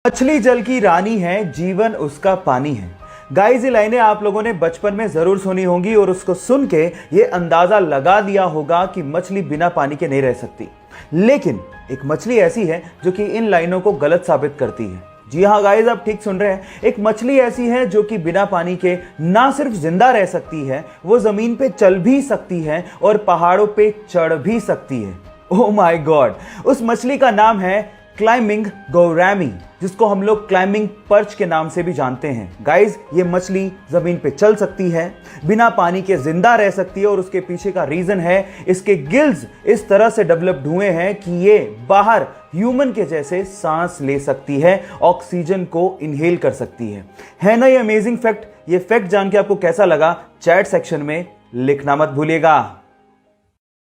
मछली जल की रानी है, जीवन उसका पानी है। गाइस, ये लाइनें आप लोगों ने बचपन में जरूर सुनी होंगी और उसको सुन के ये अंदाजा लगा लिया होगा कि मछली बिना पानी के नहीं रह सकती। लेकिन एक मछली ऐसी है जो कि इन लाइनों को गलत साबित करती है। जी हाँ गाइस, आप ठीक सुन रहे हैं। एक मछली ऐसी है जो कि बिना पानी के ना सिर्फ जिंदा रह सकती है, वो जमीन पे चल भी सकती है और पहाड़ों पे चढ़ भी सकती है। ओह माय गॉड, उस मछली का नाम है क्लाइंबिंग गौरामी, जिसको हम लोग क्लाइंबिंग पर्च के नाम से भी जानते हैं। गाइस, ये मछली जमीन पे चल सकती है, बिना पानी के जिंदा रह सकती है और उसके पीछे का रीजन है इसके गिल्स इस तरह से डेवलप्ड हुए हैं कि ये बाहर ह्यूमन के जैसे सांस ले सकती है, ऑक्सीजन को इनहेल कर सकती है ना ये अमेजिंग फैक्ट? ये फैक्ट जान के आपको कैसा लगा, चैट सेक्शन में लिखना मत भूलिएगा।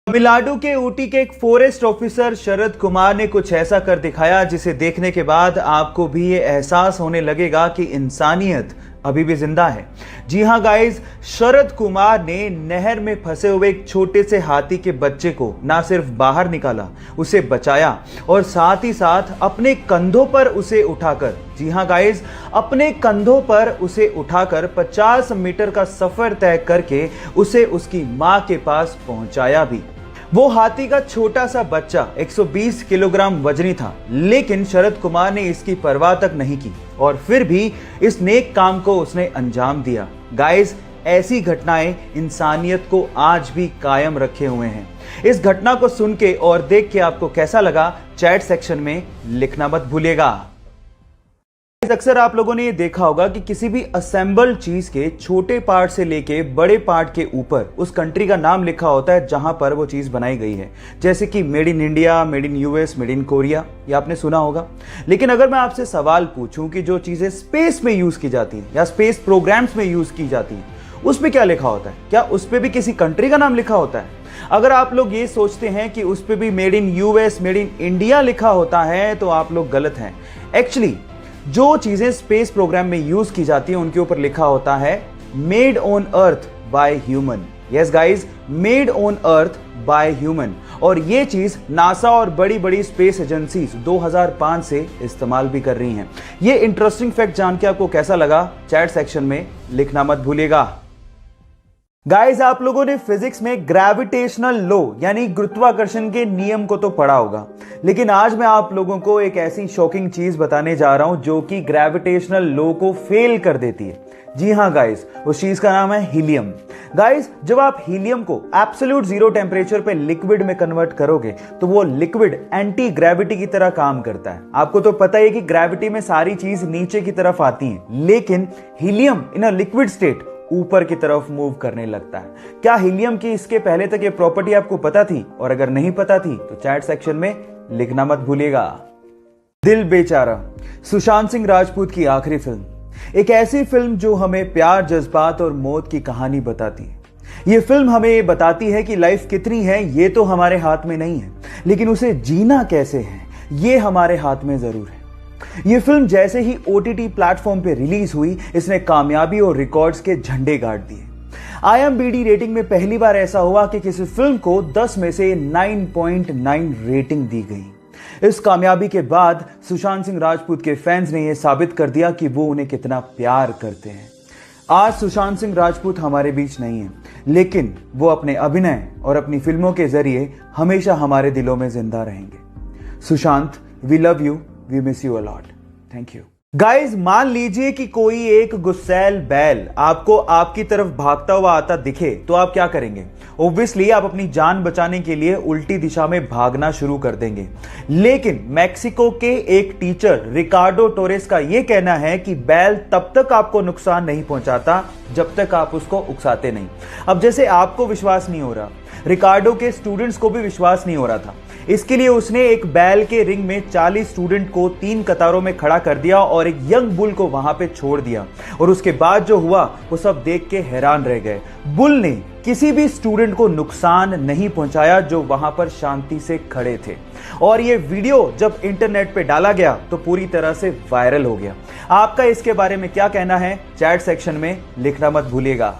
तमिलनाडु के ऊटी के एक फॉरेस्ट ऑफिसर शरद कुमार ने कुछ ऐसा कर दिखाया जिसे देखने के बाद आपको भी ये एहसास होने लगेगा कि इंसानियत अभी भी जिंदा है। जी हां गाइस, शरद कुमार ने नहर में फंसे हुए एक छोटे से हाथी के बच्चे को ना सिर्फ बाहर निकाला, उसे बचाया और साथ ही साथ अपने कंधों पर उसे उठाकर, जी हां गाइस, अपने कंधों पर उसे उठाकर 50 मीटर का सफर तय करके उसे उसकी मां के पास पहुंचाया भी। वो हाथी का छोटा सा बच्चा 120 किलोग्राम वजनी था, लेकिन शरद कुमार ने इसकी परवाह तक नहीं की और फिर भी इस नेक काम को उसने अंजाम दिया। गाइस, ऐसी घटनाएं इंसानियत को आज भी कायम रखे हुए हैं। इस घटना को सुन के और देख के आपको कैसा लगा, चैट सेक्शन में लिखना मत भूलिएगा। अक्सर आप लोगों ने ये देखा होगा कि किसी भी असेंबल्ड चीज के छोटे पार्ट से लेके बड़े पार्ट के ऊपर उस कंट्री का नाम लिखा होता है जहां पर वो चीज बनाई गई है, जैसे कि made in India, made in US, made in Korea, ये आपने सुना होगा। लेकिन अगर मैं आपसे सवाल पूछूं कि जो चीजें स्पेस में यूज की जाती है या स्पेस प्रोग्राम्स में यूज की जाती है, उस पर क्या लिखा होता है? क्या उस पर भी किसी कंट्री का नाम लिखा होता है? अगर आप लोग ये सोचते हैं कि उस पर भी made in US, made in India लिखा होता है तो आप लोग गलत हैं। एक्चुअली जो चीजें स्पेस प्रोग्राम में यूज की जाती है उनके ऊपर लिखा होता है made on earth by human. Yes guys, made on earth by human. और ये चीज नासा और बड़ी बड़ी स्पेस एजेंसीज 2005 से इस्तेमाल भी कर रही हैं। ये इंटरेस्टिंग फैक्ट जान के आपको कैसा लगा, चैट सेक्शन में लिखना मत भूलिएगा। गाइस, आप लोगों ने फिजिक्स में ग्रेविटेशनल लॉ यानी गुरुत्वाकर्षण के नियम को तो पढ़ा होगा, लेकिन आज मैं आप लोगों को एक ऐसी शॉकिंग चीज बताने जा रहा हूं जो कि ग्रेविटेशनल लॉ को फेल कर देती है। जी हां गाइस, उस चीज का नाम है हीलियम। गाइस, जब आप हीलियम को एब्सोल्यूट जीरो टेम्परेचर पे लिक्विड में कन्वर्ट करोगे तो वो लिक्विड एंटी ग्रेविटी की तरह काम करता है। आपको तो पता है कि ग्रेविटी में सारी चीज नीचे की तरफ आती है, लेकिन helium in a liquid state ऊपर की तरफ मूव करने लगता है। क्या हीलियम की इसके पहले तक ये प्रॉपर्टी आपको पता थी? और अगर नहीं पता थी तो चैट सेक्शन में लिखना मत भूलिएगा। दिल बेचारा, सुशांत सिंह राजपूत की आखिरी फिल्म, एक ऐसी फिल्म जो हमें प्यार, जज्बात और मौत की कहानी बताती है। ये फिल्म हमें ये बताती है कि लाइफ कितनी है ये तो हमारे हाथ में नहीं है, लेकिन उसे जीना कैसे है ये हमारे हाथ में जरूर है। ये फिल्म जैसे ही OTT प्लेटफॉर्म पे रिलीज हुई, इसने कामयाबी और रिकॉर्ड्स के झंडे गाड़ दिए। IMDb रेटिंग में पहली बार ऐसा हुआ कि किसी फिल्म को 10 में से 9.9 रेटिंग दी गई। इस कामयाबी के बाद सुशांत सिंह राजपूत के फैंस ने यह साबित कर दिया कि वो उन्हें कितना प्यार करते हैं। आज सुशांत सिंह राजपूत हमारे बीच नहीं है, लेकिन वो अपने अभिनय और अपनी फिल्मों के जरिए हमेशा हमारे दिलों में जिंदा रहेंगे। Sushant, we love you, we miss you a lot. Thank you. Guys, मान लीजिए कि कोई एक गुस्सैल बैल आपको आपकी तरफ भागता हुआ आता दिखे तो आप क्या करेंगे? ऑब्वियसली आप अपनी जान बचाने के लिए उल्टी दिशा में भागना शुरू कर देंगे। लेकिन मैक्सिको के एक टीचर रिकार्डो टोरेस का यह कहना है कि बैल तब तक आपको नुकसान नहीं पहुंचाता जब तक आप उसको उकसाते नहीं। अब जैसे आपको विश्वास नहीं हो रहा, रिकार्डो के स्टूडेंट्स को भी विश्वास नहीं हो रहा था, इसके लिए उसने एक बैल के रिंग में 40 स्टूडेंट को 3 कतारों में खड़ा कर दिया और एक यंग बुल को वहां पे छोड़ दिया। और उसके बाद जो हुआ वो सब देख के हैरान रह गए। बुल ने किसी भी स्टूडेंट को नुकसान नहीं पहुंचाया जो वहां पर शांति से खड़े थे। और ये वीडियो जब इंटरनेट पे डाला गया तो पूरी तरह से वायरल हो गया। आपका इसके बारे में क्या कहना है? चैट सेक्शन में लिखना मत भूलिएगा।